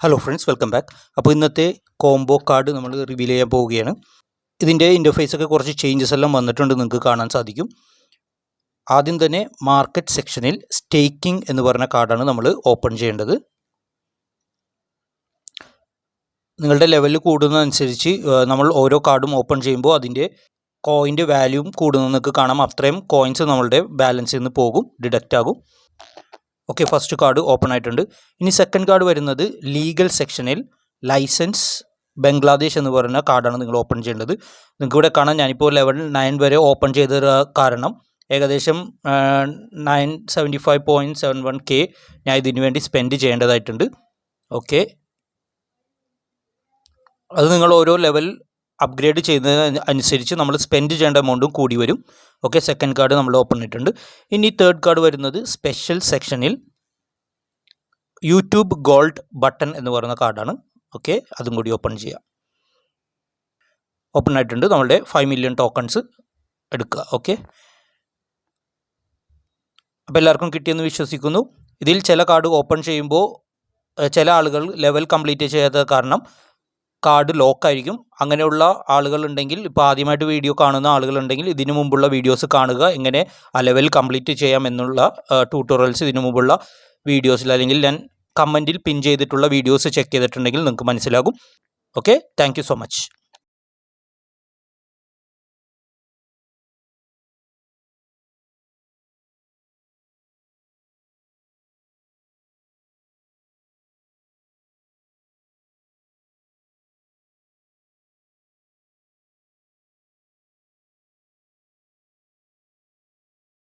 Hello friends, welcome back. അപ്പോൾ ഇന്നത്തെ combo card നമ്മൾ റിവീൽ ചെയ്യാൻ പോവുകയാണ്. ഇതിൻ്റെ ഇൻ്റർഫേസൊക്കെ കുറച്ച് ചേഞ്ചസ് എല്ലാം വന്നിട്ടുണ്ട്, നിങ്ങൾക്ക് കാണാൻ സാധിക്കും. ആദ്യം തന്നെ മാർക്കറ്റ് സെക്ഷനിൽ സ്റ്റേക്കിംഗ് എന്ന് പറഞ്ഞ കാർഡാണ് നമ്മൾ ഓപ്പൺ ചെയ്യേണ്ടത്. നിങ്ങളുടെ ലെവൽ കൂടുന്നതനുസരിച്ച് നമ്മൾ ഓരോ കാർഡും ഓപ്പൺ ചെയ്യുമ്പോൾ അതിൻ്റെ കോയിൻ്റെ വാല്യൂം കൂടുന്നത് നിങ്ങൾക്ക് കാണാം. അത്രയും കോയിൻസ് നമ്മളുടെ ബാലൻസിൽ നിന്ന് പോകും, ഡിഡക്റ്റ് ആകും. ഓക്കെ, ഫസ്റ്റ് കാർഡ് ഓപ്പൺ ആയിട്ടുണ്ട്. ഇനി സെക്കൻഡ് കാർഡ് വരുന്നത് ലീഗൽ സെക്ഷനിൽ ലൈസൻസ് ബംഗ്ലാദേശ് എന്ന് പറയുന്ന കാർഡാണ് നിങ്ങൾ ഓപ്പൺ ചെയ്യേണ്ടത്. നിങ്ങൾക്ക് ഇവിടെ കാണാം, ഞാനിപ്പോൾ ലെവൽ 9 വരെ ഓപ്പൺ ചെയ്ത കാരണം ഏകദേശം 975.71K ഞാൻ ഇതിനു വേണ്ടി സ്പെൻഡ് ചെയ്യേണ്ടതായിട്ടുണ്ട്. ഓക്കെ, അത് നിങ്ങൾ ഓരോ ലെവൽ അപ്ഗ്രേഡ് ചെയ്യുന്നതിന് അനുസരിച്ച് നമ്മൾ സ്പെൻഡ് ചെയ്യേണ്ട എമൗണ്ടും കൂടി വരും. ഓക്കെ, സെക്കൻഡ് കാർഡ് നമ്മൾ ഓപ്പൺ ചെയ്തിട്ടുണ്ട്. ഇനി തേർഡ് കാർഡ് വരുന്നത് സ്പെഷ്യൽ സെക്ഷനിൽ യൂട്യൂബ് ഗോൾഡ് ബട്ടൺ എന്ന് പറയുന്ന കാർഡാണ്. ഓക്കെ, അതും കൂടി ഓപ്പൺ ചെയ്യാം. ഓപ്പൺ ആയിട്ടുണ്ട്. നമ്മളുടെ 5 മില്യൺ ടോക്കൺസ് എടുക്കുക. ഓക്കെ, അപ്പോൾ എല്ലാവർക്കും കിട്ടിയെന്ന് വിശ്വസിക്കുന്നു. ഇതിൽ ചില കാർഡ് ഓപ്പൺ ചെയ്യുമ്പോൾ ചില ആളുകൾ ലെവൽ കംപ്ലീറ്റ് ചെയ്യാത്ത കാരണം കാർഡ് ലോക്കായിരിക്കും. അങ്ങനെയുള്ള ആളുകളുണ്ടെങ്കിൽ, ഇപ്പോൾ ആദ്യമായിട്ട് വീഡിയോ കാണുന്ന ആളുകളുണ്ടെങ്കിൽ ഇതിനു മുമ്പുള്ള വീഡിയോസ് കാണുക, എങ്ങനെ ആ ലെവൽ കംപ്ലീറ്റ് ചെയ്യാം എന്നുള്ള ട്യൂട്ടോറിയൽസ് ഇതിനു മുമ്പുള്ള വീഡിയോസിൽ അല്ലെങ്കിൽ ഞാൻ കമൻറ്റിൽ പിൻ ചെയ്തിട്ടുള്ള വീഡിയോസ് ചെക്ക് ചെയ്തിട്ടുണ്ടെങ്കിൽ നിങ്ങൾക്ക് മനസ്സിലാകും. Okay, thank you so much.